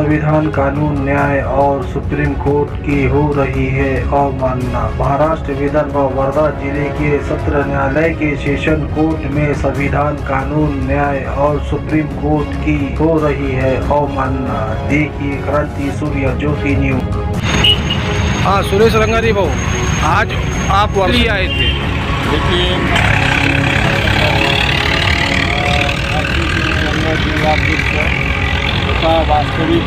संविधान, कानून, न्याय और सुप्रीम कोर्ट की हो रही है अवमानना। महाराष्ट्र विदर्भ वर्धा जिले के सत्र न्यायालय के सेशन कोर्ट में संविधान, कानून, न्याय और सुप्रीम कोर्ट की हो रही है अवमानना। देखिए क्रांति सूर्य ज्योति न्यूज। हाँ, सुरेश रंगारी भाऊ, आज आप वर्ली आए थे। देखिए जिलाध्यक्ष वास्तविक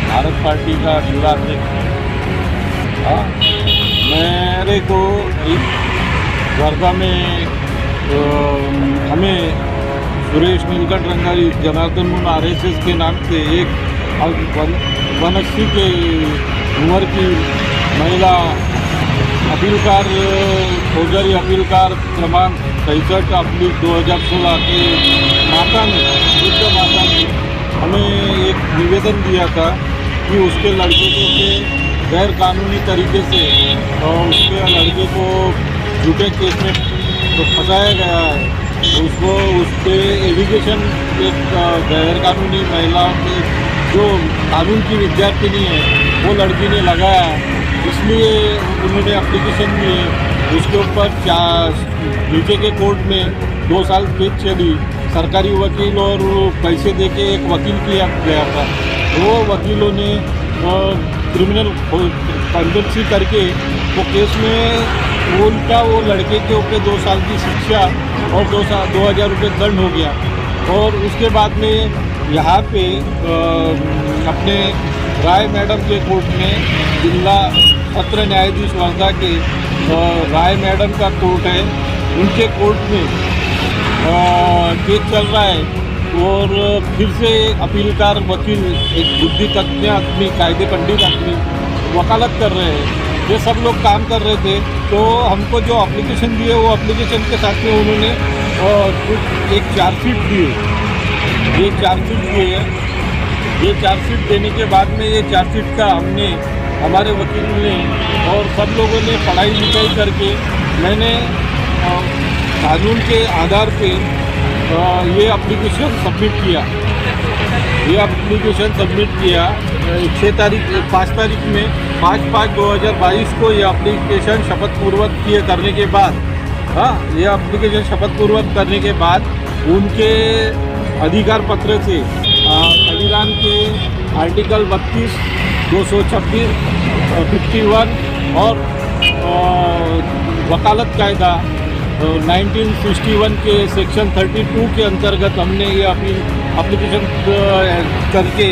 भारत पार्टी का जिलाध्यक्ष। हाँ, मेरे को एक वर्धा में हमें सुरेश नीलकंठ रंगारी जनार्दन मुन RSS के नाम से एक 180 के उम्र की महिला अपीलकार, फौजदारी अपीलकार क्रमांक 65/2016 के माता ने हमें एक निवेदन दिया था कि उसके लड़के को के गैर कानूनी तरीके से और उसके लड़के को झूठे केस में फंसाया गया है। उसको उसके एजुकेशन एक गैर कानूनी महिला के जो कानून की विद्यार्थिनी है वो लड़की ने लगाया, इसलिए उन्होंने एप्लीकेशन दिए। उसके ऊपर नीचे के कोर्ट में 2 साल केस चली। सरकारी वकील और पैसे देके एक वकील किया गया था। वो वकीलों ने क्रिमिनल कंडक्सी करके वो केस में उनका वो लड़के के ऊपर 2 साल की शिक्षा और 2,000 रुपये दंड हो गया। और उसके बाद में यहाँ पे अपने राय मैडम के कोर्ट में जिला सत्र न्यायाधीश वर्धा के राय मैडम का कोर्ट है, उनके कोर्ट में केस चल रहा है। और फिर से अपीलकार वकील एक बुद्धि तज्ञ आदमी, कायदे पंडित आदमी वकालत कर रहे हैं। ये सब लोग काम कर रहे थे। तो हमको जो एप्लीकेशन दिए वो एप्लीकेशन के साथ में उन्होंने एक चार्जशीट दिए। ये चार्जशीट दिए, ये चार्जशीट देने के बाद में ये चार्जशीट का हमने हमारे वकील ने और सब लोगों ने पढ़ाई लिखाई करके मैंने कानून के आधार पे ये एप्लीकेशन सबमिट किया। ये एप्लीकेशन सबमिट किया 5 तारीख में 5/5/2022 को ये एप्लीकेशन शपथपूर्वक करने के बाद, हाँ, ये एप्लीकेशन शपथपूर्वक करने के बाद उनके अधिकार पत्र से संविधान के आर्टिकल 32, 226, 51 और वकालत कायदा 1961 के सेक्शन 32 के अंतर्गत हमने ये एप्लीकेशन करके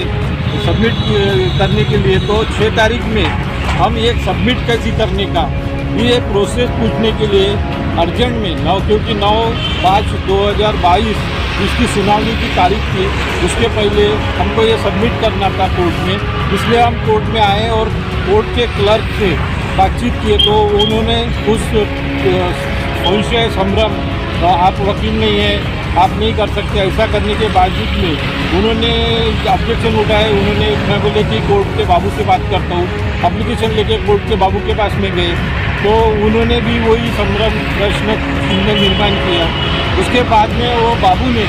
सबमिट करने के लिए। तो 6 तारीख में हम एक सबमिट कैसे करने का ये प्रोसेस पूछने के लिए अर्जेंट में क्योंकि 9/5/2022 इसकी सुनवाई की तारीख थी, उसके पहले हमको ये सबमिट करना था कोर्ट में। इसलिए हम कोर्ट में आए और कोर्ट के क्लर्क से बातचीत किए तो उन्होंने उस संशय संभ्रम, आप वकील नहीं हैं, आप नहीं कर सकते, ऐसा करने के बावजूद में उन्होंने ऑब्जेक्शन उठाए। उन्होंने मैं बोले कि कोर्ट के बाबू से बात करता हूँ। एप्लीकेशन लेके कोर्ट के बाबू के पास में गए तो उन्होंने भी वही संभ्रम प्रश्न निर्माण किया। उसके बाद में वो बाबू ने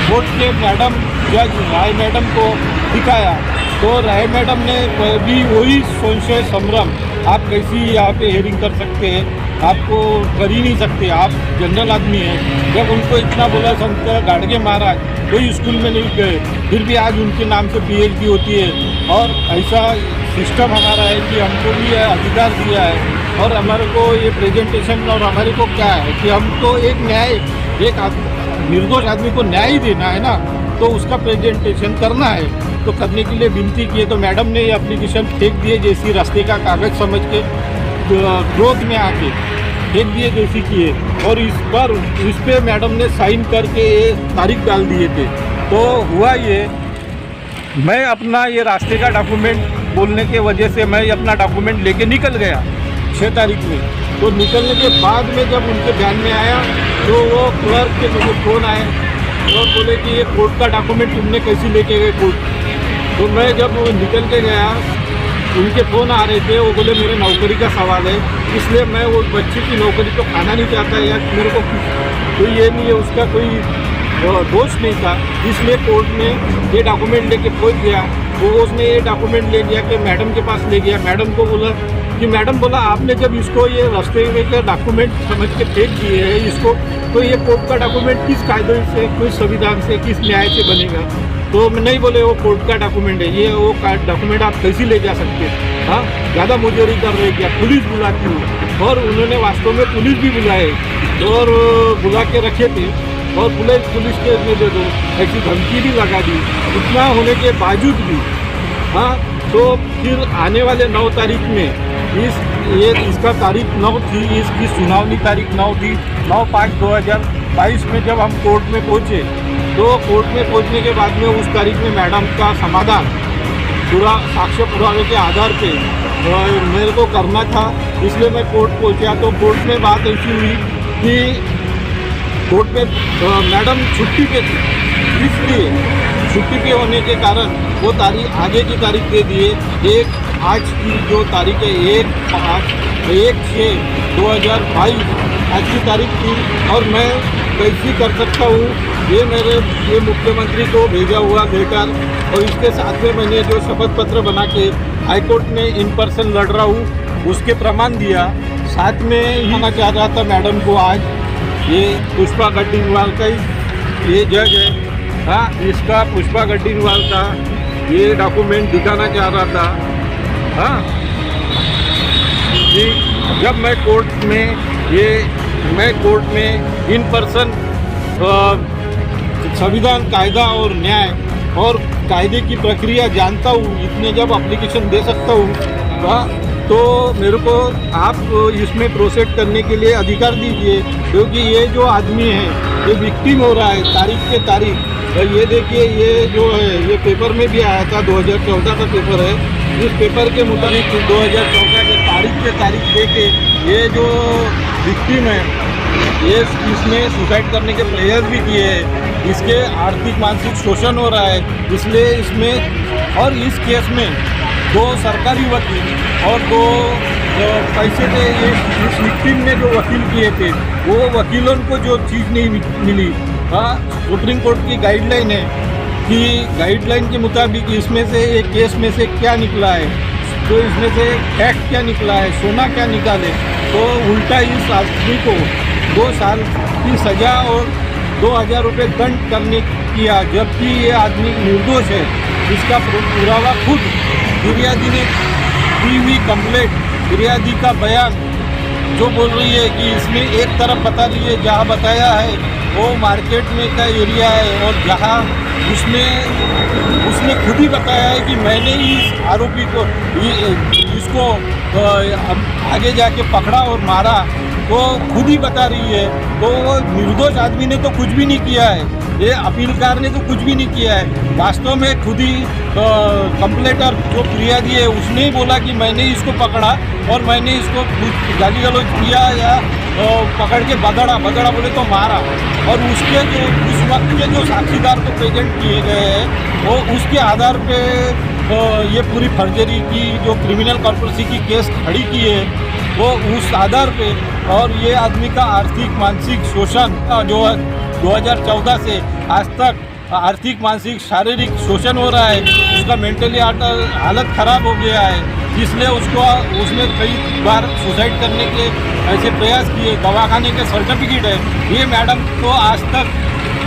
कोर्ट के मैडम जज राय मैडम को दिखाया तो राय मैडम ने भी वही संशय संभ्रम, आप कैसी यहाँ पे हेयरिंग कर सकते हैं, आपको कर ही नहीं सकते, आप जनरल आदमी हैं। जब उनको इतना बोला संत गाड़गे महाराज कोई स्कूल में नहीं गए, फिर भी आज उनके नाम से PhD होती है। और ऐसा सिस्टम हमारा है कि हमको भी अधिकार दिया है और हमारे को ये प्रेजेंटेशन, और हमारे को क्या है कि हमको एक न्याय, एक निर्दोष आदमी को न्याय देना है ना, तो उसका प्रेजेंटेशन करना है। तो करने के लिए विनती किए तो मैडम ने ये एप्लीकेशन फेंक दिए, जैसी रास्ते का कागज़ समझ के क्रोध में आके फेंक दिए जैसी किए। और इस पर मैडम ने साइन करके ये तारीख डाल दिए थे। तो हुआ ये, मैं अपना ये रास्ते का डॉक्यूमेंट बोलने के वजह से मैं अपना डॉक्यूमेंट लेके निकल गया 6 तारीख में। तो निकलने के बाद में जब उनके ध्यान में आया तो वो क्लर्क के मुझे फ़ोन आए और बोले कि ये कोर्ट का डॉक्यूमेंट तुमने कैसे लेके गए कोर्ट। तो मैं जब निकल के गया, उनके फ़ोन आ रहे थे, वो बोले मेरे नौकरी का सवाल है, इसलिए मैं वो बच्चे की नौकरी तो खाना नहीं चाहता यार, मेरे को कोई ये नहीं है, उसका कोई दोष नहीं था, इसलिए कोर्ट में ये डॉक्यूमेंट लेके पहुंच गया। वो उसने ये डॉक्यूमेंट ले लिया कि मैडम के पास ले गया। मैडम को बोला कि मैडम बोला आपने जब इसको ये रास्ते में के डॉक्यूमेंट समझ के फेंक दिए हैं इसको, तो ये कोर्ट का डॉक्यूमेंट किस कायदे से, किस संविधान से, किस न्याय से बनेगा। तो नहीं बोले वो कोर्ट का डॉक्यूमेंट है, ये वो डॉक्यूमेंट आप कैसे ले जा सकते हैं। हाँ, ज़्यादा मुजोरी कर रहे क्या, पुलिस बुलाती हूँ। और उन्होंने वास्तव में पुलिस भी बुलाए और बुला के रखे थे और पुलिस के में दे दो ऐसी धमकी भी लगा दी। इतना होने के बावजूद भी हाँ, तो फिर आने वाले 9 तारीख में इसका तारीख 9 थी, इसकी सुनावनी तारीख 9 थी। 9/5/2022 में जब हम कोर्ट में पहुँचे तो कोर्ट में पहुँचने के बाद में उस तारीख में मैडम का समाधान पूरा साक्ष्य पुरावे के आधार पे मेरे को करना था, इसलिए मैं कोर्ट पहुँचा। तो कोर्ट में बात ऐसी हुई कि कोर्ट में मैडम छुट्टी पे थी, इसलिए छुट्टी पे होने के कारण वो तारीख आगे की तारीख दे दिए। आज की जो तारीख है 1/6/2022 आज की तारीख थी और मैं कैसी कर सकता हूँ ये मुख्यमंत्री को भेजा हुआ लेटर और इसके साथ में मैंने जो शपथ पत्र बना के हाईकोर्ट में इन पर्सन लड़ रहा हूँ उसके प्रमाण दिया। साथ में कहना चाह रहा था मैडम को, आज ये पुष्पा गड्डीवाल का ये जज है, हाँ, इसका पुष्पा गड्डीवाल का ये डॉक्यूमेंट दिखाना चाह रहा था। हाँ, कि जब मैं कोर्ट में इन पर्सन संविधान, कायदा और न्याय और कायदे की प्रक्रिया जानता हूँ, इतने जब एप्लीकेशन दे सकता हूँ तो मेरे को आप इसमें प्रोसेड करने के लिए अधिकार दीजिए, क्योंकि ये जो आदमी है ये विक्टिम हो रहा है तारीख के तारीख। तो ये देखिए, ये जो है ये पेपर में भी आया था, 2014 का पेपर है। इस पेपर के मुताबिक 2014 के तारीख दे के ये जो विक्टिम है ये इसने सुसाइड करने के प्रयास भी किए हैं, इसके आर्थिक मानसिक शोषण हो रहा है। इसलिए इसमें और इस केस में 2 सरकारी वकील और 2 पैसे थे, इस विक्टिम ने जो वकील किए थे वो वकीलों को जो चीज़ नहीं मिली। हाँ, सुप्रीम कोर्ट की गाइडलाइन है कि गाइडलाइन के मुताबिक इसमें से एक केस में से क्या निकला है, तो इसमें से फैक्ट क्या निकला है, सोना क्या निकाले, तो उल्टा इस आदमी को 2 साल की सज़ा और 2000 रुपये दंड करने किया, जबकि ये आदमी निर्दोष है। इसका पुरावा खुद फिरियादी ने दी हुई कंप्लेंट, फिरियादी का बयान जो बोल रही है कि इसमें एक तरफ बता रही है, जहाँ बताया है वो मार्केट में का एरिया है और जहाँ उसने खुद ही बताया है कि मैंने इस आरोपी को इसको आगे जाके पकड़ा और मारा, वो खुद ही बता रही है। तो वो निर्दोष आदमी ने तो कुछ भी नहीं किया है, ये अपीलकार ने तो कुछ भी नहीं किया है। वास्तव में खुद ही कंप्लेंटर जो फिरियादी है उसने ही बोला कि मैंने इसको पकड़ा और मैंने इसको गाली गलौज किया या पकड़ के बगड़ा बोले तो मारा। और उसके जो उस वक्त के जो साक्षीदार को प्रेजेंट किए गए हैं वो उसके आधार पे ये पूरी फर्जरी की जो क्रिमिनल कॉन्स्पिरेसी की केस खड़ी की है वो उस आधार पे। और ये आदमी का आर्थिक मानसिक शोषण जो 2014 से आज तक आर्थिक मानसिक शारीरिक शोषण हो रहा है, उसका मेंटली हालत ख़राब हो गया है, इसलिए उसने कई बार सुसाइड करने के ऐसे प्रयास किए। दवाखाने के सर्टिफिकेट है। ये मैडम को आज तक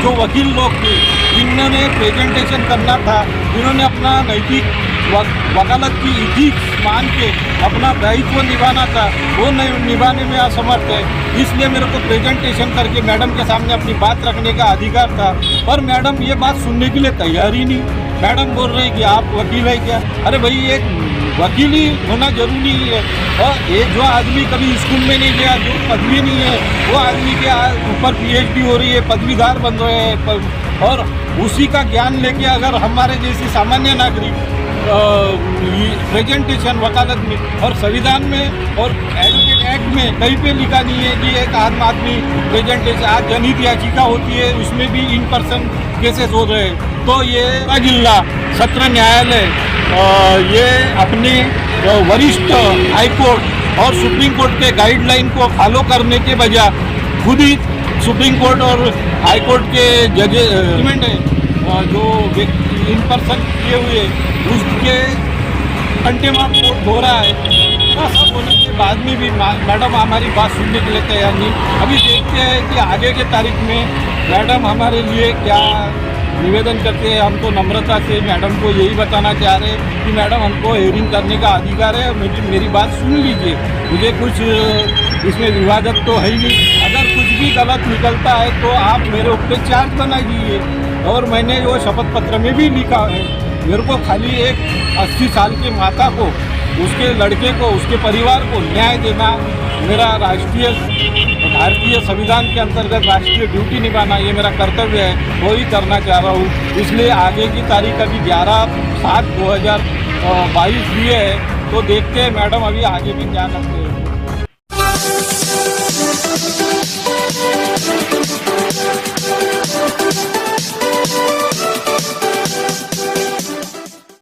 जो वकील लोग थे इन्होंने प्रेजेंटेशन करना था, इन्होंने अपना नैतिक वकालत की इथिक्स मान के अपना दायित्व निभाना था, वो निभाने में असमर्थ है। इसलिए मेरे को प्रेजेंटेशन करके मैडम के सामने अपनी बात रखने का अधिकार था, पर मैडम ये बात सुनने के लिए तैयार ही नहीं। मैडम बोल रही कि आप वकील है क्या? अरे भाई, एक वकील ही होना जरूरी है। और ये जो आदमी कभी स्कूल में नहीं गया, जो पदवी नहीं है, वो आदमी के ऊपर PhD हो रही है, पदवीधर बन रहे हैं, और उसी का ज्ञान लेके अगर हमारे जैसी सामान्य नागरिक प्रेजेंटेशन वकालत में और संविधान में और एडवोकेट एक्ट में कहीं पे लिखा नहीं है कि एक आम आदमी प्रेजेंटेशन, आज जनहित याचिका होती है उसमें भी इन पर्सन केसेस हो रहे हैं। तो ये जिला सत्र न्यायालय ये अपने वरिष्ठ हाईकोर्ट और सुप्रीम कोर्ट के गाइडलाइन को फॉलो करने के बजाय खुद ही सुप्रीम कोर्ट और हाई कोर्ट के जजमेंट है जो इन पर्सन किए हुए उसके अंटेमार्क कोर्ट हो रहा है। सब होने के बाद में भी मैडम हमारी बात सुनने के लिए तैयार नहीं। अभी देखते हैं कि आगे के तारीख में मैडम हमारे लिए क्या निवेदन करते हैं। हम तो नम्रता से मैडम को यही बताना चाह रहे हैं कि मैडम हमको हेयरिंग करने का अधिकार है, मेरी बात सुन लीजिए। मुझे कुछ इसमें विवादक तो है ही नहीं। अगर कुछ भी गलत निकलता है तो आप मेरे ऊपर चार्ज बना दीजिए। और मैंने वो शपथ पत्र में भी लिखा है, मेरे को खाली एक 80 साल की माता को, उसके लड़के को, उसके परिवार को न्याय देना मेरा राष्ट्रीय भारतीय संविधान के अंतर्गत राष्ट्रीय ड्यूटी निभाना ये मेरा कर्तव्य है, वो ही करना चाह रहा हूँ। इसलिए आगे की तारीख अभी 11/7/2022 दिए है, तो देखते हैं मैडम अभी आगे भी क्या करते हैं।